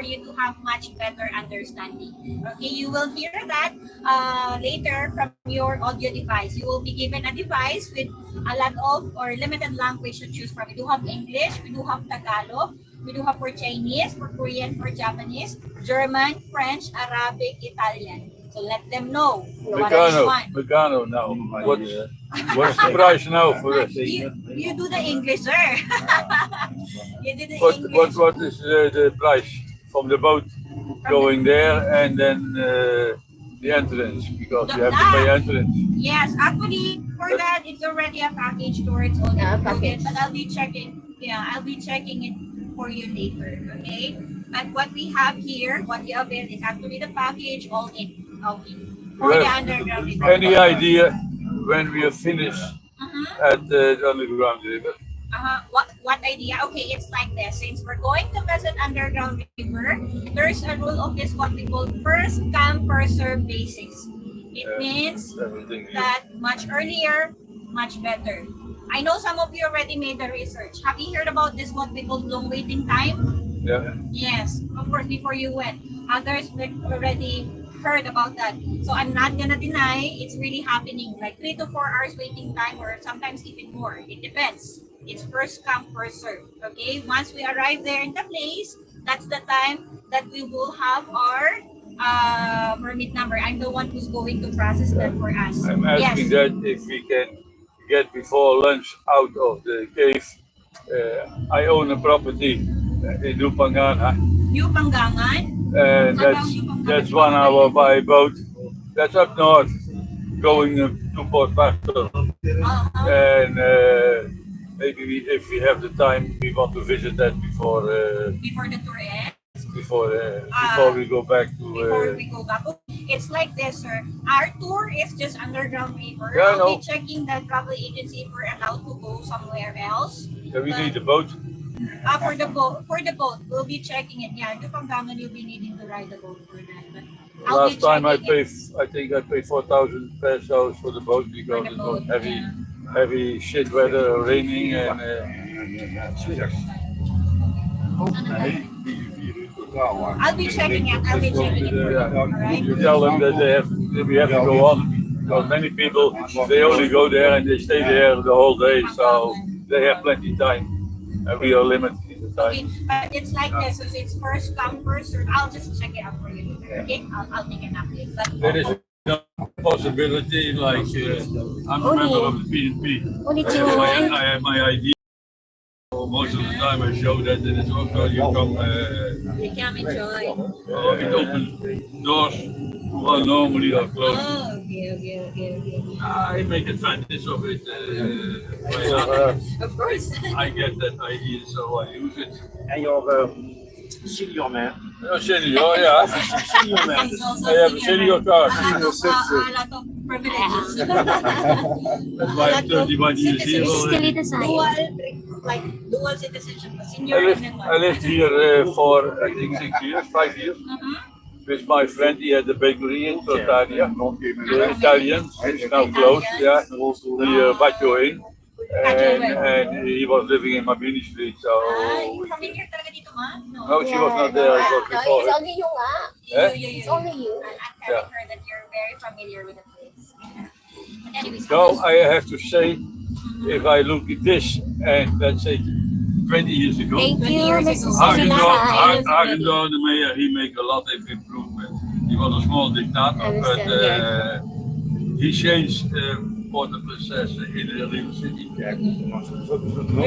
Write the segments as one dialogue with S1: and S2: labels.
S1: you to have much better understanding. Okay, you will hear that later from your audio device. You will be given a device with a lot of or limited language to choose from. We do have English, we do have Tagalog, we do have for Chinese, for Korean, for Japanese, German, French, Arabic, Italian. So let them know what is one.
S2: Megano now. What's the price now for this?
S1: You do the English, sir. You do the
S2: What
S1: English.
S2: is the price from the boat going there and then the entrance? Because you have to pay entrance.
S1: Yes, actually, for that, it's already a package tour. It's already included, but I'll be checking. Yeah, I'll be checking it for you later. Okay. But what we have here, what you have is actually the package all in. Okay. For the underground river.
S2: Any idea when we are finished at the underground river?
S1: What idea? Okay, it's like this. Since we're going to visit underground river, there's a rule of this what we call first come first serve basics. It means that much earlier, much better. I know some of you already made the research. Have you heard about this what we call long waiting time?
S2: Yeah.
S1: Yes, of course, before you went. Others already heard about that. So I'm not gonna deny it's really happening. Like 3 to 4 hours waiting time or sometimes even more. It depends. It's first come, first serve. Okay? Once we arrive there in the place, that's the time that we will have our permit number. I'm the one who's going to process that for us.
S2: I'm asking that if we can get before lunch out of the cave. I own a property in Lupangana,
S1: New Panggangan?
S2: and that's 1 hour by boat. That's up north, going to Port Pastor, and maybe if we have the time, we want to visit that before
S1: Before the tour ends?
S2: before we go back to.
S1: Before we go back. It's like this, sir. Our tour is just underground river.
S2: Yeah, I know.
S1: I'll be checking the travel agency if we're allowed to go somewhere else.
S2: Yeah, we need a boat.
S1: For the boat, we'll be checking it. Yeah, to Panggangan, you'll be needing to ride the boat for that. But I'll
S2: Last time I
S1: checking
S2: paid, I think I paid 4,000 pesos for the boat because it was heavy shit weather, raining, and
S1: I'll be checking it. I'll be checking it for you. All right.
S2: you tell them that we have to go on. Because many people, they only go there and they stay there the whole day, so they have plenty of time. And we are limited in the
S1: Okay,
S2: time.
S1: but it's like this. So it's first come, first serve. I'll just check it out for you. Okay, I'll make an update.
S2: There is no possibility, like, I'm a member of the PNP. I have my ID. So most of the time I show that and it's also you come,
S1: You can enjoy.
S2: it opens doors who normally are closed.
S1: Oh, okay.
S2: I make advantage of it.
S1: Of course.
S2: I get that idea, so I use it.
S3: And you're senior man.
S2: Senior, yeah.
S3: Senior man.
S1: He's also
S2: I have a senior card.
S1: a lot of privileges.
S2: That's why I'm 31 years here already.
S1: Dual citizenship, senior and then
S2: I lived here for, I think, 6 years, 5 years. With my friend, he had a bakery in Tortania. Italian, it's now closed, yeah. Near Baggio Inn. And he was living in Mabini Street, so.
S1: Yung familiar talaga dito, ma?
S2: No, she was not there, it was before.
S4: It's only you nga.
S1: It's
S4: only you.
S1: I'm telling her that you're very familiar with the place. But anyways,
S2: No, I have to say, if I look at this, and let's say 20 years ago,
S4: Thank you, Mrs.
S2: Hagendorf, the mayor, he make a lot of improvement. He was a small dictator, but he changed Port of Princess in the little city.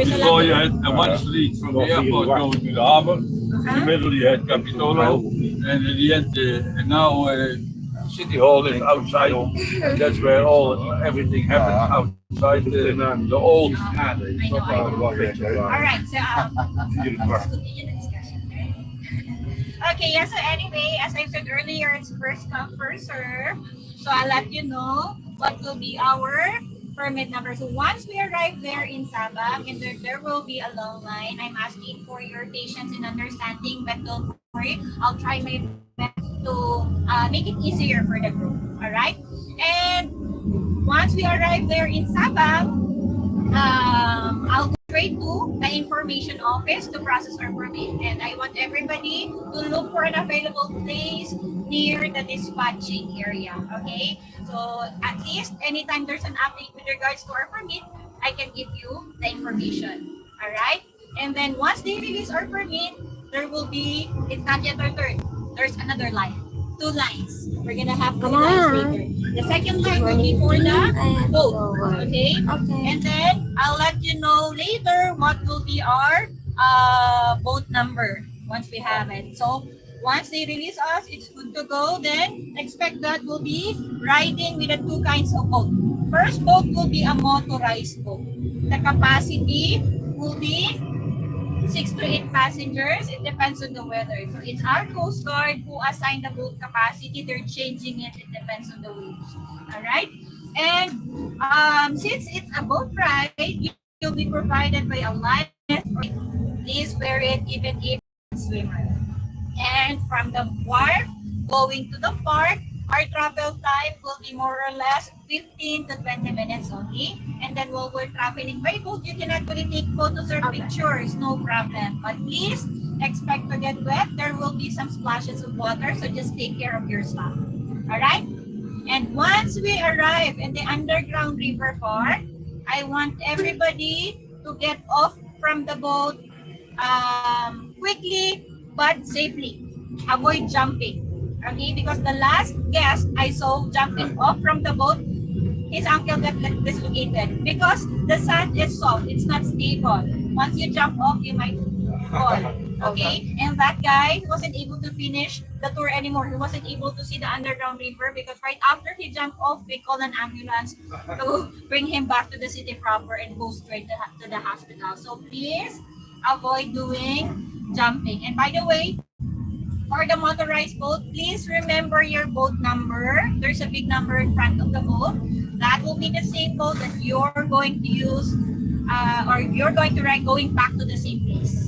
S2: Before you had one street from the airport going to the harbor, in the middle you had Capitolo, and in the end, and now City Hall is outside. That's where everything happens outside the old.
S1: all right, so let's continue the discussion. Okay, yeah, so anyway, as I said earlier, it's first come, first serve. So I'll let you know what will be our permit number. So once we arrive there in Sabang, and there will be a long line, I'm asking for your patience and understanding, but don't worry, I'll try my best to make it easier for the group. All right? And once we arrive there in Sabang, I'll go straight straight to the information office to process our permit. And I want everybody to look for an available place near the dispatching area. Okay? So at least anytime there's an update with regards to our permit, I can give you the information. Alright? And then once they release our permit, there will be, it's not yet our turn. There's another line. 2 lines. We're gonna have 2 lines later. The second line will be for the boat. Okay? And then I'll let you know later what will be our boat number once we have it. So once they release us, it's good to go. Then expect that we'll be riding with the 2 kinds of boat. First boat will be a motorized boat. The capacity will be 6 to 8 passengers. It depends on the weather. So it's our Coast Guard who assign the boat capacity. They're changing it. It depends on the waves. All right. And since it's a boat ride, you'll be provided by a life vest. Please wear it even if you're a swimmer. And from the wharf going to the park, our travel time will be more or less 15 to 20 minutes only. And then while we're traveling by boat, you can actually take photos or pictures, no problem. But please expect to get wet. There will be some splashes of water, so just take care of your stuff. Alright? And once we arrive in the underground river park, I want everybody to get off from the boat quickly but safely. Avoid jumping. Okay, because the last guest I saw jumping off from the boat, his ankle got dislocated because the sand is soft, it's not stable. Once you jump off, you might fall. Okay, and that guy wasn't able to finish the tour anymore. He wasn't able to see the underground river because right after he jumped off, we called an ambulance to bring him back to the city proper and go straight to the hospital. So please avoid doing jumping. And by the way, for the motorized boat, please remember your boat number. There's a big number in front of the boat. That will be the same boat that you're going to use or you're going to ride going back to the same place.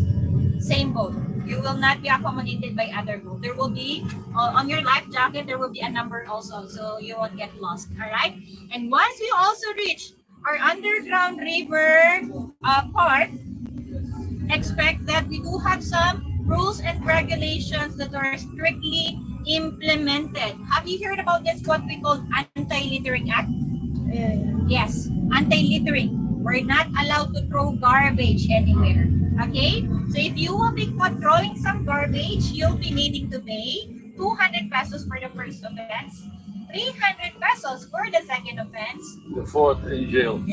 S1: Same boat. You will not be accommodated by other boat. There will be, on your life jacket, there will be a number also, so you won't get lost. All right? And once we also reach our underground river part, expect that we do have some rules and regulations that are strictly implemented. Have you heard about this, what we call Anti-Littering Act? Yes, anti-littering. We're not allowed to throw garbage anywhere. Okay? So if you will be caught throwing some garbage, you'll be needing to pay 200 pesos for the first offense, 300 pesos for the second offense.
S2: The fourth in jail.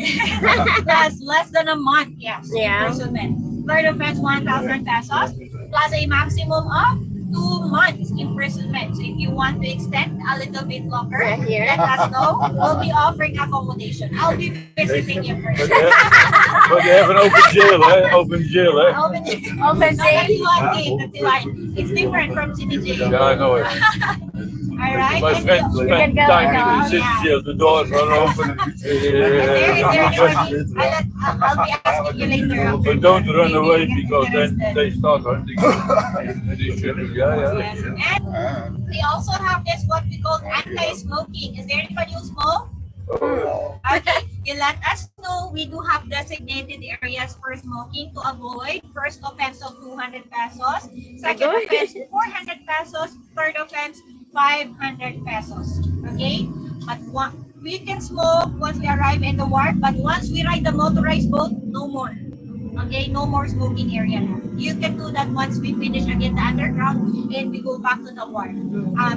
S1: Plus less than a month, yes, imprisonment. Third offense, 1,000 pesos, plus a maximum of 2 months imprisonment. So if you want to extend a little bit longer, let us know. We'll be offering accommodation. I'll be visiting you first.
S2: But they have an open jail, eh? Open jail, eh?
S1: Open jail. No, that's fine. It's different from city jail.
S2: Yeah, I know it.
S1: All right.
S2: My friend spent time in the city jail. The doors are open.
S1: Is there anyone? I'll be asking you later.
S2: But don't run away because then they start hunting you.
S1: Yes. And we also have this what we call anti-smoking. Is there anybody who smoke? Okay, you let us know. We do have designated areas for smoking to avoid. First offense of 200 pesos, second offense 400 pesos, third offense 500 pesos. Okay, but we can smoke once we arrive in the wharf, but once we ride the motorized boat, no more. Okay, no more smoking area left. You can do that once we finish again the underground and we go back to the wharf.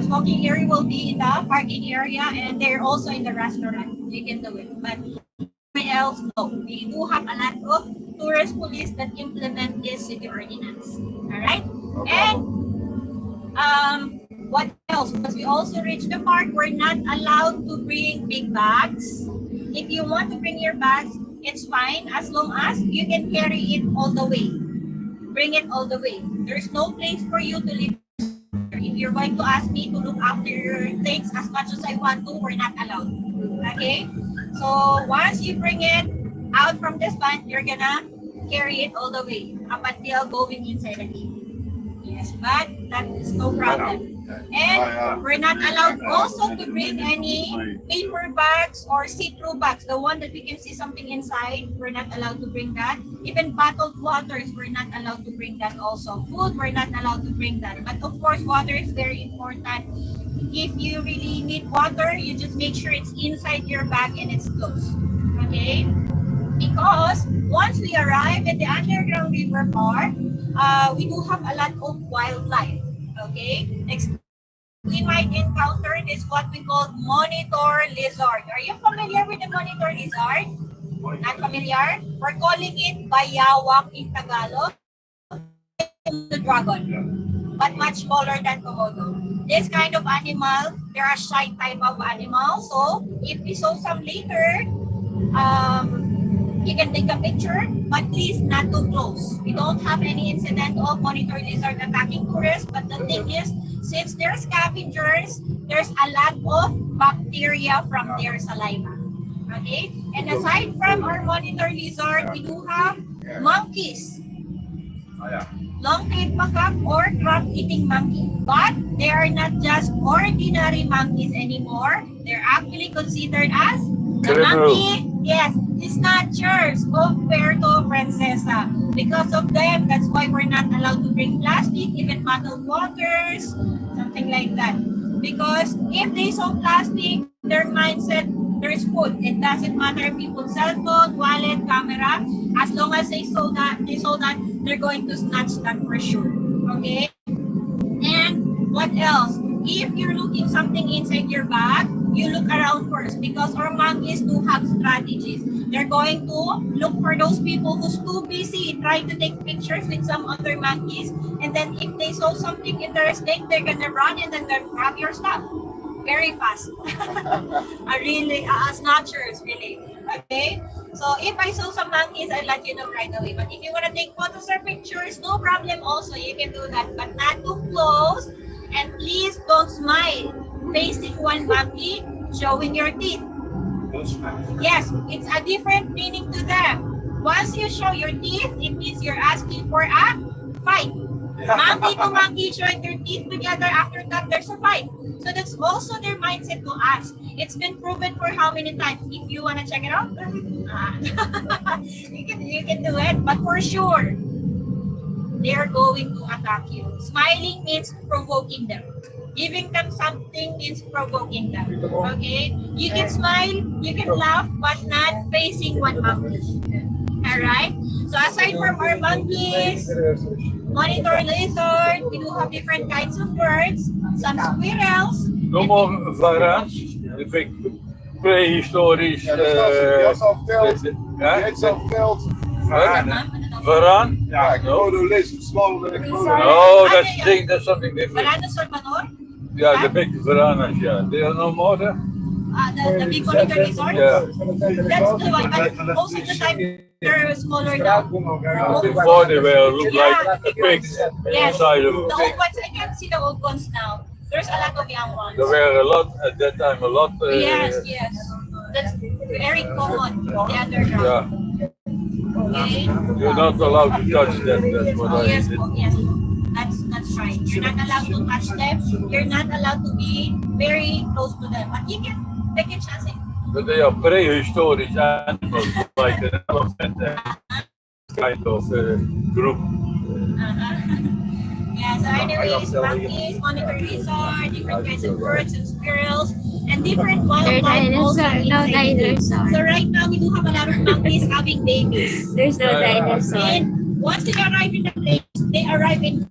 S1: Smoking area will be in the parking area and they're also in the restaurant. You can do it. But everywhere else, no. We do have a lot of tourist police that implement this city ordinance. Alright? And what else? Because we also reach the park, we're not allowed to bring big bags. If you want to bring your bags, it's fine as long as you can carry it all the way. Bring it all the way. There's no place for you to leave. If you're going to ask me to look after your things as much as I want to, we're not allowed. Okay? So once you bring it out from this van, you're gonna carry it all the way up until going inside the cave. Yes. but that is no problem. And we're not allowed also to bring any paper bags or see-through bags. The one that we can see something inside, we're not allowed to bring that. Even bottled waters, we're not allowed to bring that also. Food, we're not allowed to bring that. But of course, water is very important. If you really need water, you just make sure it's inside your bag and it's closed. Okay? Because once we arrive at the underground river park, we do have a lot of wildlife. Okay? We might encounter this what we call monitor lizard. Are you familiar with the monitor lizard? Not familiar? We're calling it bayawak in Tagalog. The dragon, but much smaller than Komodo. This kind of animal, they're a shy type of animal. So if we saw some later, you can take a picture, but please not too close. We don't have any incident of monitor lizard attacking tourists, but the thing is, since they're scavengers, there's a lot of bacteria from their saliva. Okay? And aside from our monitor lizard, we do have monkeys. Long-tailed macaque or crab-eating monkey. But they are not just ordinary monkeys anymore. They're actually considered as the monkey, yes, the snatchers of Puerto Princesa. Because of them, that's why we're not allowed to bring plastic, even bottled waters, something like that. Because if they saw plastic, their mindset, there's food. It doesn't matter if you put cell phone, wallet, camera. As long as they saw that, they're going to snatch that for sure. Okay? And what else? If you're looking something inside your bag, you look around first because our monkeys do have strategies. They're going to look for those people who's too busy trying to take pictures with some other monkeys. And then if they saw something interesting, they're gonna run and then they'll grab your stuff. Very fast. Snatchers, really. Okay? So if I saw some monkeys, I'll let you know right away. But if you want to take photos or pictures, no problem also. You can do that. But not too close. And please don't smile. Facing one monkey, showing your teeth. Yes, it's a different meaning to them. Once you show your teeth, it means you're asking for a fight. Monkey to monkey showing their teeth together, after that there's a fight. So that's also their mindset to us. It's been proven for how many times? If you want to check it out, you can do it. But for sure, they're going to attack you. Smiling means provoking them. Giving them something means provoking them. Okay? You can smile, you can laugh, but not facing one monkey. Alright? So aside from our monkeys, monitor lizard, we do have different kinds of birds, some squirrels.
S2: No more varans, the big prehistorisch.
S3: Ja, dat is al verteld.
S2: Ja?
S3: Het is al verteld.
S2: Varan?
S3: Ja, Komodo lizard, smaller than a Komodo.
S2: Oh, that's something different.
S1: Varano Salvador?
S2: Yeah, the big varanas, yeah. They are no more there?
S1: The big monitor lizard?
S2: Yeah.
S1: That's the one, but most of the time they're smaller now.
S2: Before they were look like pigs
S1: Yes,
S2: inside
S1: the
S2: of
S1: old
S2: a
S1: ones,
S2: pig.
S1: I can't see the old ones now. There's a lot of young ones.
S2: There were a lot at that time, a lot.
S1: Yes. That's very common, the underground.
S2: Yeah,
S1: Okay?
S2: you're not allowed to touch them. That's what I
S1: Yes,
S2: did.
S1: yes. That's right. You're not allowed to touch them. You're not allowed to be very close to them. But you can take a chance.
S2: But they are prehistoric animals, like an elephant and kind of group.
S1: Yeah, so anyways, monkeys, monitor lizard, different kinds of birds and squirrels, and different wildlife also inside the zoo. So right now, we do have a lot of monkeys having babies.
S4: There's no dinosaur.
S1: And once they arrive in the place, they arrive in